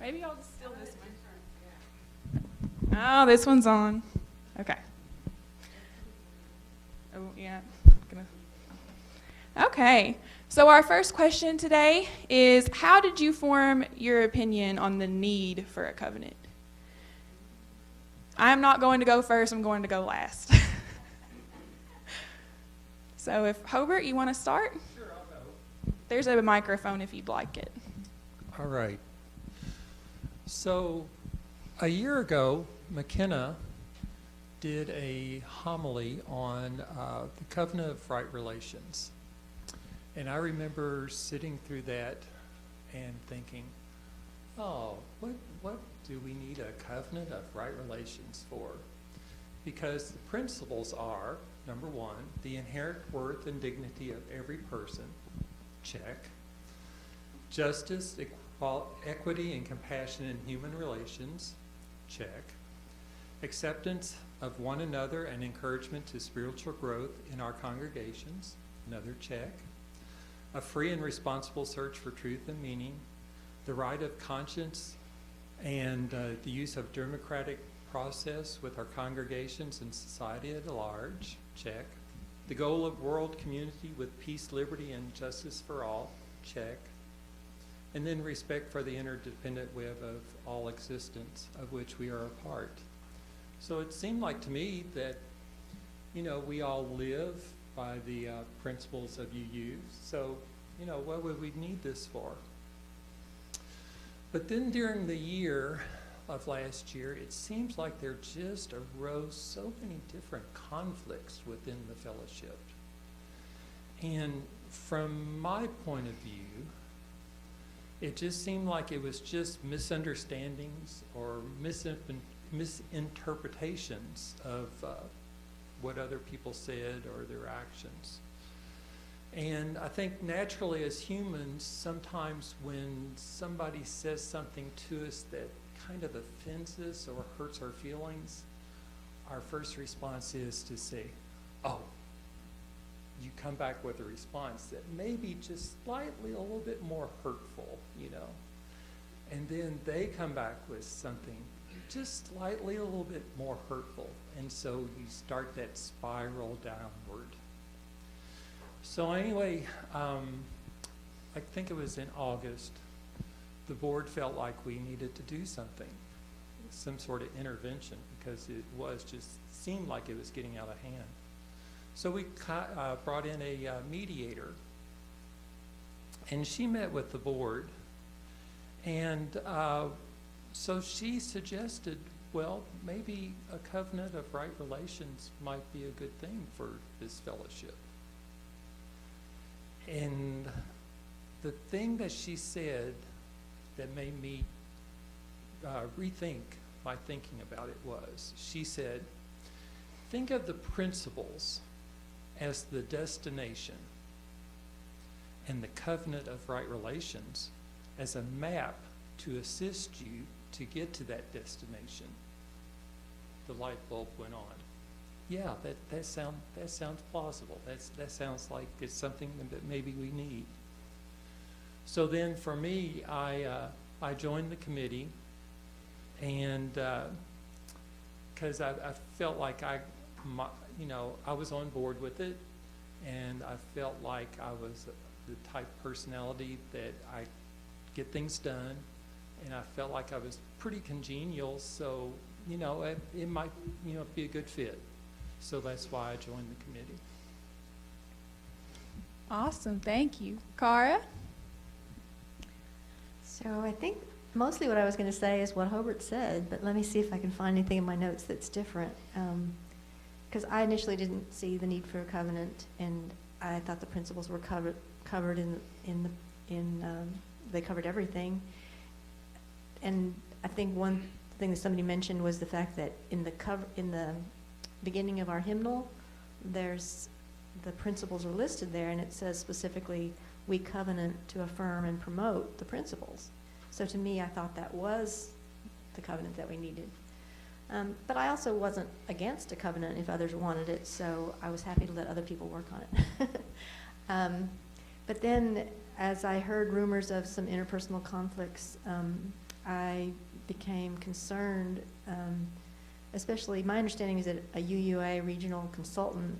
Maybe I'll just steal this one. Oh, this one's on. Okay. Oh, yeah. Okay. So our first question today is, how did you form your opinion on the need for a covenant? I'm not going to go first. I'm going to go last. So if Hobart, you want to start? Sure, I'll go. There's a microphone if you'd like it. All right. So a year ago, McKenna did a homily on the covenant of right relations. And I remember sitting through that and thinking, oh, what do we need a covenant of right relations for? Because the principles are, number one, the inherent worth and dignity of every person, check. Justice, equity, and compassion in human relations, check. Acceptance of one another and encouragement to spiritual growth in our congregations, another check. A free and responsible search for truth and meaning, the right of conscience and the use of democratic process with our congregations and society at large, check. The goal of world community with peace, liberty, and justice for all, check. And then respect for the interdependent web of all existence of which we are a part. So it seemed like to me that, we all live by the principles of UU. So, what would we need this for? But then during the year of last year, it seems like there just arose so many different conflicts within the fellowship. And from my point of view, it just seemed like it was just misunderstandings or misinterpretations of what other people said or their actions. And I think naturally as humans, sometimes when somebody says something to us that kind of offends us or hurts our feelings, our first response is to say, oh, you come back with a response that may be just slightly a little bit more hurtful, and then they come back with something just slightly a little bit more hurtful, and so you start that spiral downward. So anyway, I think it was in August, the board felt like we needed to do something, some sort of intervention, because it seemed like it was getting out of hand. So we brought in a mediator, and she met with the board, and so she suggested, well, maybe a covenant of right relations might be a good thing for this fellowship. And the thing that she said that made me rethink my thinking about it was, she said, think of the principles as the destination and the covenant of right relations as a map to assist you to get to that destination. The light bulb went on. Yeah, that sounds plausible. That sounds like it's something that maybe we need. So then for me, I joined the committee, and because I felt like I was on board with it, and I felt like I was the type of personality that I get things done, and I felt like I was pretty congenial, so it might be a good fit. So that's why I joined the committee. Awesome, thank you. Cara? So I think mostly what I was going to say is what Hobart said, but let me see if I can find anything in my notes that's different. Because I initially didn't see the need for a covenant, and I thought the principles were covered they covered everything. And I think one thing that somebody mentioned was the fact that in the beginning of our hymnal, there's the principles are listed there, and it says specifically, we covenant to affirm and promote the principles. So to me, I thought that was the covenant that we needed. But I also wasn't against a covenant if others wanted it, so I was happy to let other people work on it. But then, as I heard rumors of some interpersonal conflicts I became concerned, especially, my understanding is that a UUA regional consultant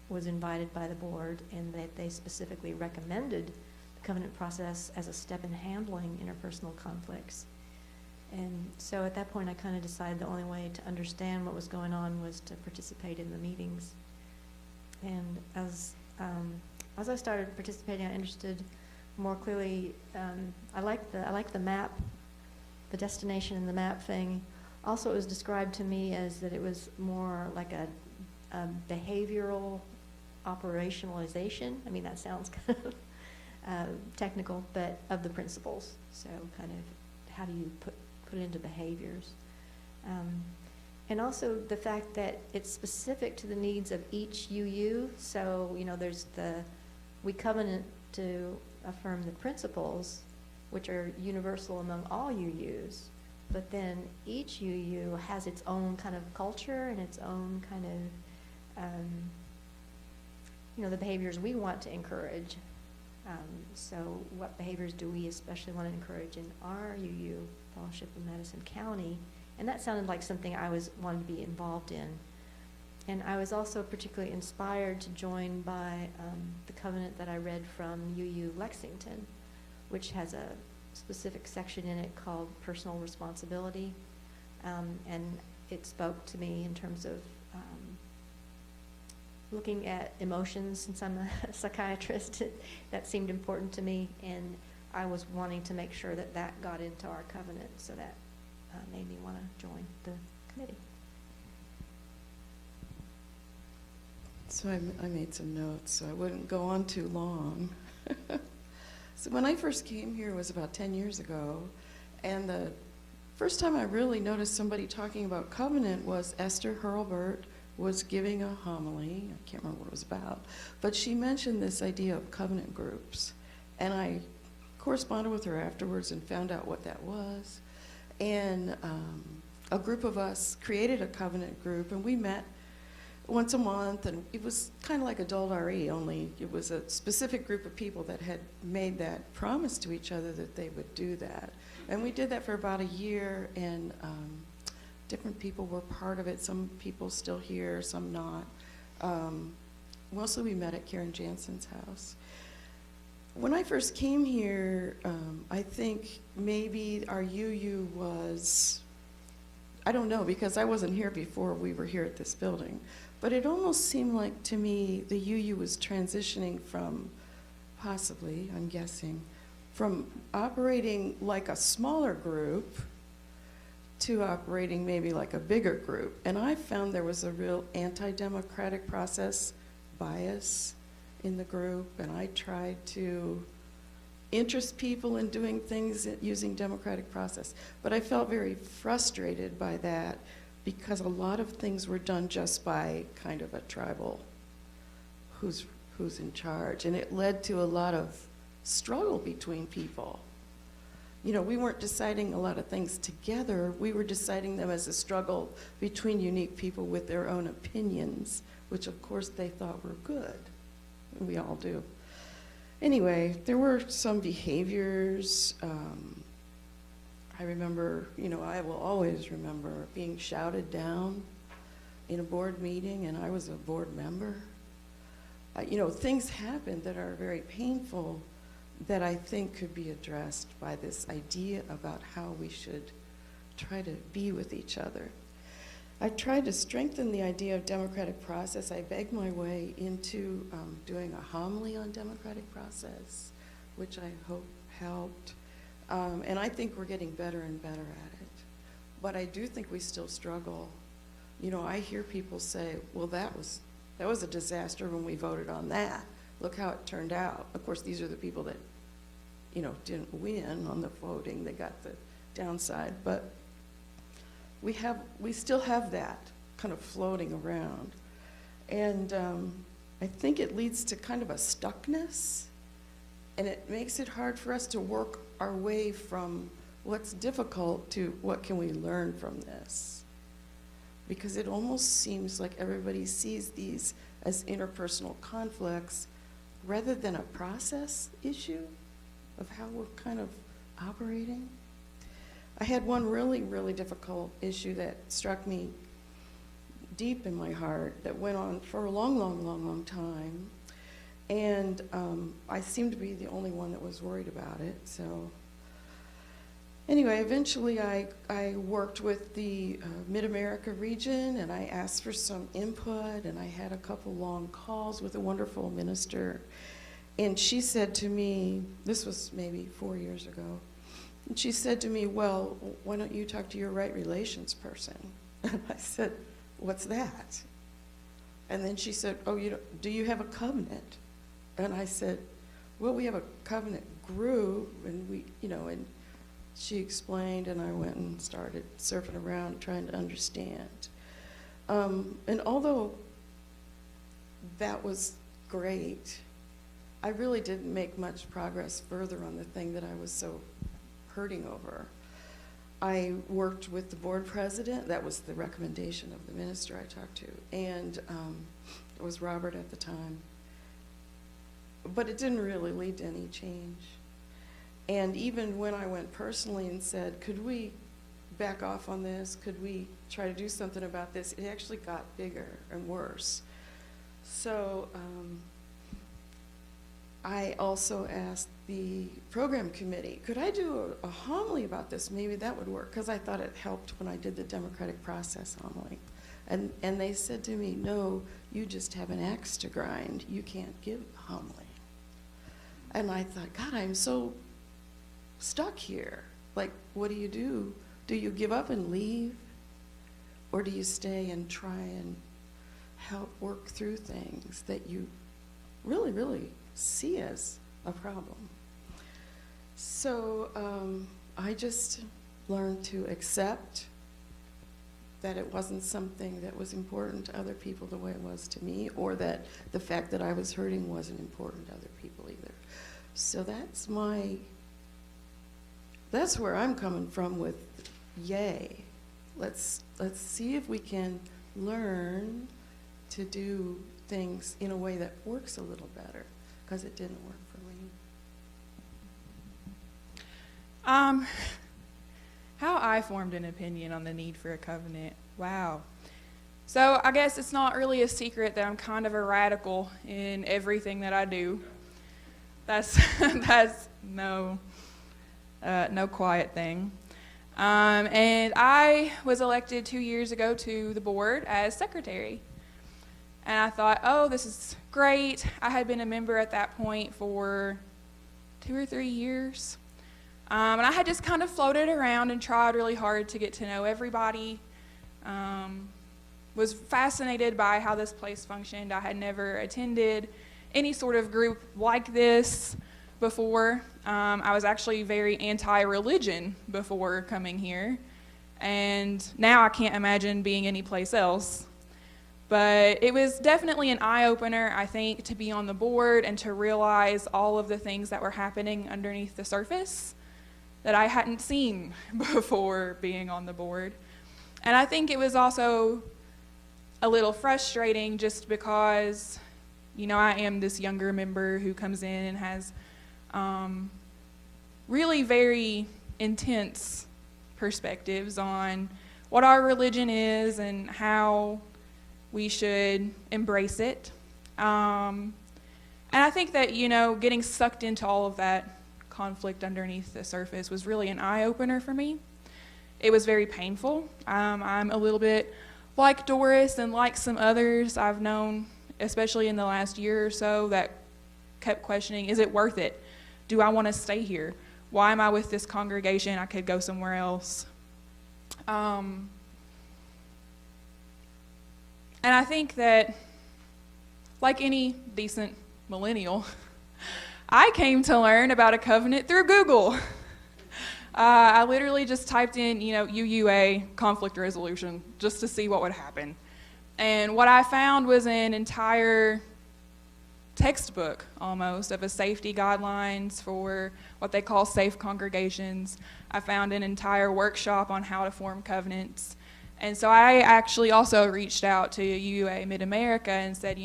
was invited by the board and that they specifically recommended the covenant process as a step in handling interpersonal conflicts. And so at that point, I kind of decided the only way to understand what was going on was to participate in the meetings. And as I started participating, I understood more clearly. I liked the map, the destination and the map thing. Also, it was described to me as that it was more like a behavioral operationalization. I mean, that sounds kind of technical, but of the principles. So kind of how do you put it into behaviors? And also the fact that it's specific to the needs of each UU. So, you know, we covenant to affirm the principles, which are universal among all UUs, but then each UU has its own kind of culture and its own kind of, you know, the behaviors we want to encourage. So what behaviors do we especially want to encourage in our UU, Fellowship of Madison County? And that sounded like something I wanted to be involved in. And I was also particularly inspired to join by the covenant that I read from UU Lexington, which has a specific section in it called personal responsibility. And it spoke to me in terms of looking at emotions. Since I'm a psychiatrist, that seemed important to me, and I was wanting to make sure that that got into our covenant, so that made me want to join the committee. So I made some notes so I wouldn't go on too long. So when I first came here was about 10 years ago, and the first time I really noticed somebody talking about covenant was Esther Hurlburt was giving a homily. I can't remember what it was about, but she mentioned this idea of covenant groups, and I corresponded with her afterwards and found out what that was. And a group of us created a covenant group, and we met once a month, and it was kind of like Adult RE, only it was a specific group of people that had made that promise to each other that they would do that. And we did that for about a year, and different people were part of it. Some people still here, some not. Mostly we met at Karen Jansen's house. When I first came here, I think maybe our UU was, I don't know, because I wasn't here before we were here at this building, but it almost seemed like to me the UU was transitioning from, possibly, I'm guessing, from operating like a smaller group to operating maybe like a bigger group. And I found there was a real anti-democratic process bias in the group, and I tried to interest people in doing things using democratic process. But I felt very frustrated by that because a lot of things were done just by kind of a tribal who's in charge, and it led to a lot of struggle between people. You know, we weren't deciding a lot of things together, we were deciding them as a struggle between unique people with their own opinions, which of course they thought were good. We all do. Anyway, there were some behaviors. I remember, you know, I will always remember being shouted down in a board meeting, and I was a board member. You know, things happen that are very painful that I think could be addressed by this idea about how we should try to be with each other. I tried to strengthen the idea of democratic process. I begged my way into doing a homily on democratic process, which I hope helped. And I think we're getting better and better at it. But I do think we still struggle. You know, I hear people say, well, that was a disaster when we voted on that. Look how it turned out. Of course, these are the people that, you know, didn't win on the voting. They got the downside. But we still have that kind of floating around. And I think it leads to kind of a stuckness, and it makes it hard for us to work our way from what's difficult to what can we learn from this. Because it almost seems like everybody sees these as interpersonal conflicts rather than a process issue of how we're kind of operating. I had one really, really difficult issue that struck me deep in my heart that went on for a long, long, long, long time. And I seemed to be the only one that was worried about it. So anyway, eventually I worked with the Mid-America region, and I asked for some input, and I had a couple long calls with a wonderful minister. And she said to me, this was maybe 4 years ago, and she said to me, well, why don't you talk to your right relations person? And I said, what's that? And then she said, oh, do you have a covenant? And I said, well, we have a covenant group, and and she explained, and I went and started surfing around trying to understand. And although that was great, I really didn't make much progress further on the thing that I was so hurting over. I worked with the board president. That was the recommendation of the minister I talked to, and it was Robert at the time. But it didn't really lead to any change. And even when I went personally and said, could we back off on this? Could we try to do something about this? It actually got bigger and worse. So I also asked the program committee, could I do a homily about this? Maybe that would work, because I thought it helped when I did the democratic process homily. And they said to me, no, you just have an axe to grind. You can't give a homily. And I thought, God, I'm so stuck here. Like, what do you do? Do you give up and leave? Or do you stay and try and help work through things that you really, really see as a problem? So I just learned to accept that it wasn't something that was important to other people the way it was to me, or that the fact that I was hurting wasn't important to other people either. So that's where I'm coming from with yay. Let's see if we can learn to do things in a way that works a little better, because it didn't work for me. How I formed an opinion on the need for a covenant. Wow. So I guess it's not really a secret that I'm kind of a radical in everything that I do. That's no quiet thing. And I was elected 2 years ago to the board as secretary. And I thought, oh, this is great. I had been a member at that point for 2 or 3 years. And I had just kind of floated around and tried really hard to get to know everybody. Was fascinated by how this place functioned. I had never attended any sort of group like this before. I was actually very anti-religion before coming here. And now I can't imagine being anyplace else. But it was definitely an eye-opener, I think, to be on the board and to realize all of the things that were happening underneath the surface that I hadn't seen before being on the board. And I think it was also a little frustrating just because, I am this younger member who comes in and has really very intense perspectives on what our religion is and how we should embrace it. And I think that, getting sucked into all of that conflict underneath the surface was really an eye-opener for me. It was very painful. I'm a little bit like Doris and like some others I've known, especially in the last year or so, that kept questioning, is it worth it? Do I want to stay here? Why am I with this congregation? I could go somewhere else. And I think that, like any decent millennial, I came to learn about a covenant through Google. I literally just typed in, UUA conflict resolution just to see what would happen. And what I found was an entire textbook almost of a safety guidelines for what they call safe congregations. I found an entire workshop on how to form covenants. And so I actually also reached out to UUA Mid-America and said,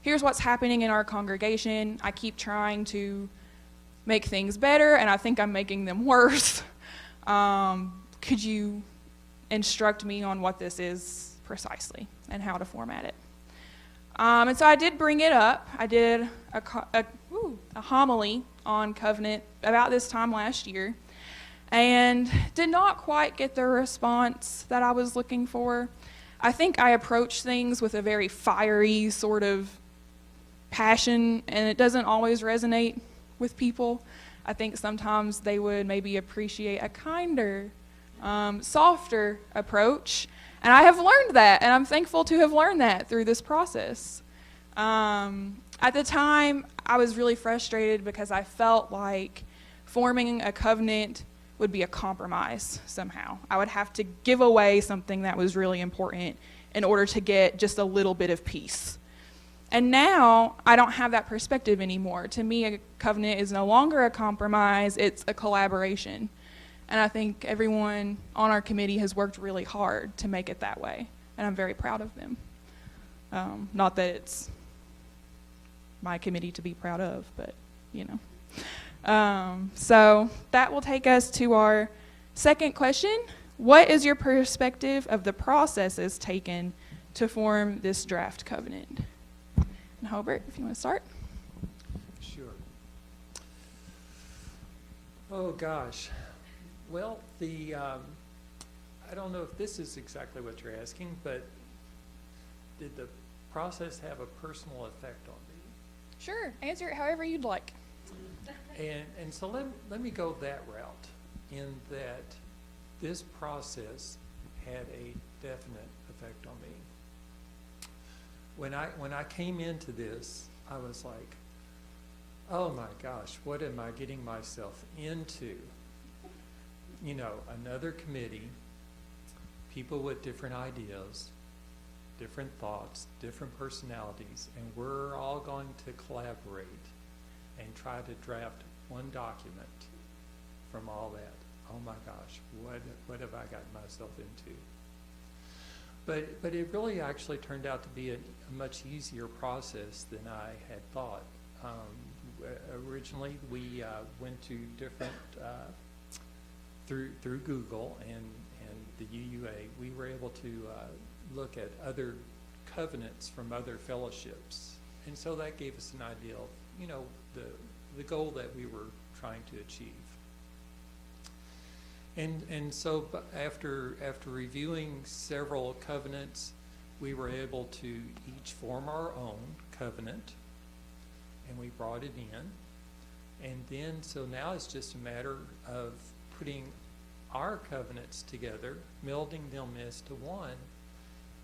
here's what's happening in our congregation. I keep trying to make things better, and I think I'm making them worse. Could you instruct me on what this is precisely and how to format it? And so I did bring it up. I did a homily on covenant about this time last year, and did not quite get the response that I was looking for. I think I approach things with a very fiery sort of passion, and it doesn't always resonate with people. I think sometimes they would maybe appreciate a kinder, softer approach. And I have learned that, and I'm thankful to have learned that through this process. At the time, I was really frustrated because I felt like forming a covenant would be a compromise somehow. I would have to give away something that was really important in order to get just a little bit of peace. And now I don't have that perspective anymore. To me, a covenant is no longer a compromise, it's a collaboration. And I think everyone on our committee has worked really hard to make it that way. And I'm very proud of them. Not that it's my committee to be proud of, but you know. So that will take us to our second question. What is your perspective of the processes taken to form this draft covenant? And Hobart, if you want to start. Sure. Oh, gosh. Well, I don't know if this is exactly what you're asking, but did the process have a personal effect on me? Sure, answer it however you'd like. And so let me go that route, in that this process had a definite effect on me. When I came into this, I was like, oh my gosh, what am I getting myself into? You know, another committee, people with different ideas, different thoughts, different personalities, and we're all going to collaborate and try to draft one document from all that. Oh my gosh, what have I gotten myself into? But it really actually turned out to be a much easier process than I had thought. Originally, we went to different, through Google and the UUA, we were able to look at other covenants from other fellowships. And so that gave us an idea of, you know, the goal that we were trying to achieve. And so after reviewing several covenants, we were able to each form our own covenant, and we brought it in. And then, so now it's just a matter of putting our covenants together, melding them into one.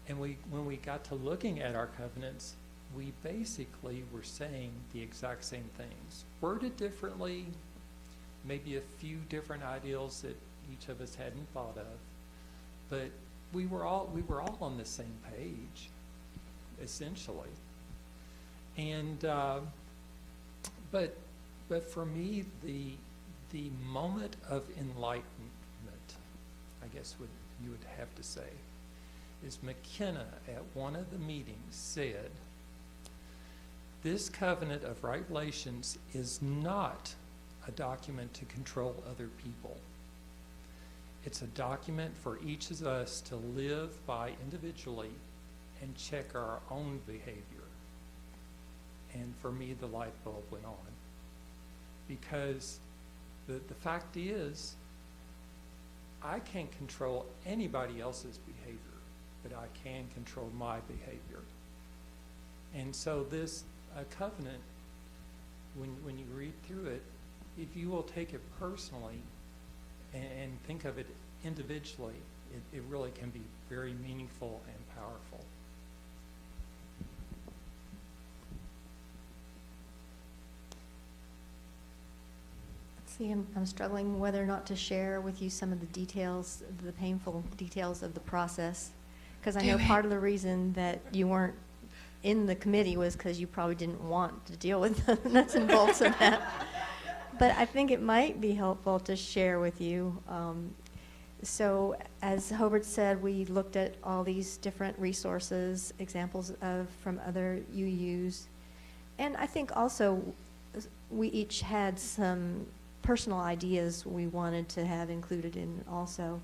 And when we got to looking at our covenants, we basically were saying the exact same things, worded differently, maybe a few different ideals that each of us hadn't thought of, but we were all on the same page, essentially. And but for me, the moment of enlightenment, I guess you would have to say, is McKenna at one of the meetings said, "This covenant of right relations is not a document to control other people. It's a document for each of us to live by individually and check our own behavior." And for me, the light bulb went on. Because the fact is, I can't control anybody else's behavior, but I can control my behavior. And so this covenant, when you read through it, if you will take it personally and think of it individually, it really can be very meaningful and powerful. Let's see, I'm struggling whether or not to share with you some of the details, the painful details of the process, because I know part of the reason that you weren't in the committee was because you probably didn't want to deal with the nuts and bolts of that. But I think it might be helpful to share with you. So as Hobart said, we looked at all these different resources, examples from other UUs. And I think also we each had some personal ideas we wanted to have included in also.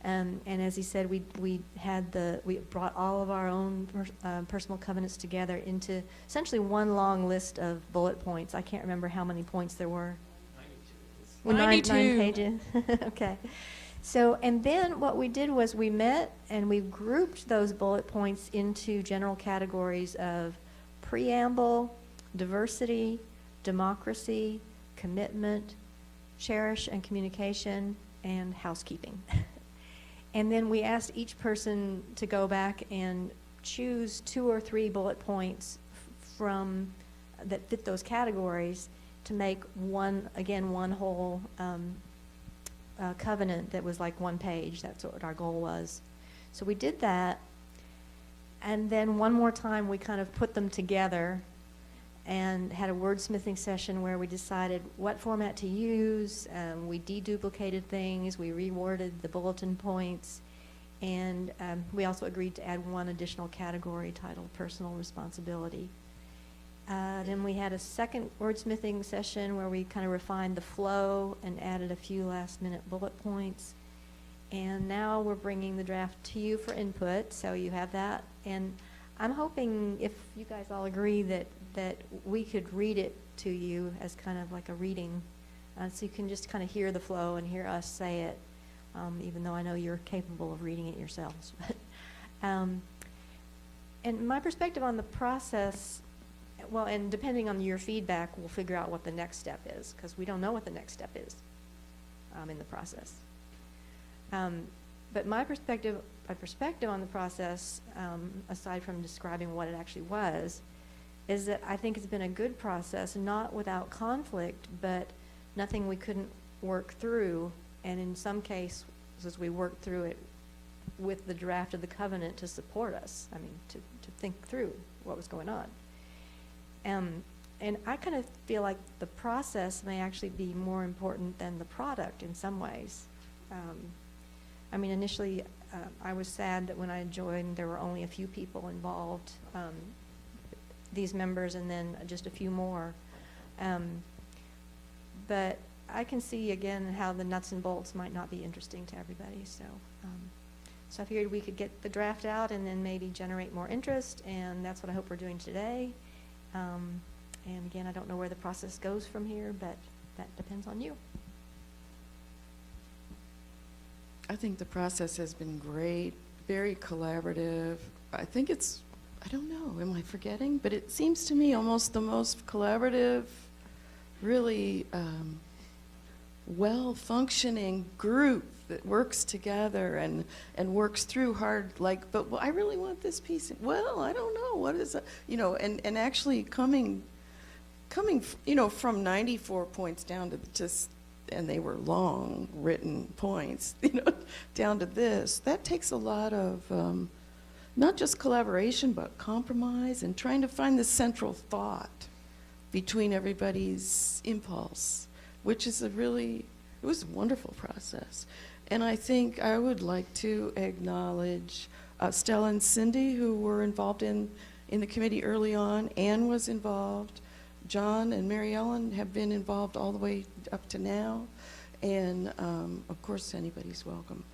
And as he said, we brought all of our own personal covenants together into essentially one long list of bullet points. I can't remember how many points there were. 92. Nine pages. Okay. So, and then what we did was we met and we grouped those bullet points into general categories of preamble, diversity, democracy, commitment, cherish and communication, and housekeeping. And then we asked each person to go back and choose 2 or 3 bullet points from that fit those categories to make one whole covenant that was like 1 page. That's what our goal was. So we did that, and then one more time we kind of put them together and had a wordsmithing session where we decided what format to use. We deduplicated things, we reworded the bulletin points, and we also agreed to add 1 additional category titled personal responsibility. Then we had a second wordsmithing session where we kind of refined the flow and added a few last-minute bullet points. And now we're bringing the draft to you for input, so you have that. And I'm hoping, if you guys all agree, that we could read it to you as kind of like a reading, so you can just kind of hear the flow and hear us say it, even though I know you're capable of reading it yourselves. And my perspective on the process, well, and depending on your feedback, we'll figure out what the next step is, because we don't know what the next step is in the process. But my perspective on the process, aside from describing what it actually was, is that I think it's been a good process, not without conflict, but nothing we couldn't work through. And in some cases, we worked through it with the draft of the covenant to support us. I mean, to think through what was going on. And I kind of feel like the process may actually be more important than the product in some ways. I mean, initially, I was sad that when I joined, there were only a few people involved, these members, and then just a few more. But I can see, again, how the nuts and bolts might not be interesting to everybody. So I figured we could get the draft out and then maybe generate more interest, and that's what I hope we're doing today. And again, I don't know where the process goes from here, but that depends on you. I think the process has been great, very collaborative. I think it's, I don't know, am I forgetting? But it seems to me almost the most collaborative, really well-functioning group that works together and works through hard, like, but I really want this piece. Well, I don't know, what is it? You know, and actually coming, you know, from 94 points down to just, and they were long written points, you know, down to this. That takes a lot of not just collaboration, but compromise and trying to find the central thought between everybody's impulse, which is it was a wonderful process. And I think I would like to acknowledge Stella and Cindy, who were involved in the committee early on. Anne was involved. John and Mary Ellen have been involved all the way up to now. And of course, anybody's welcome.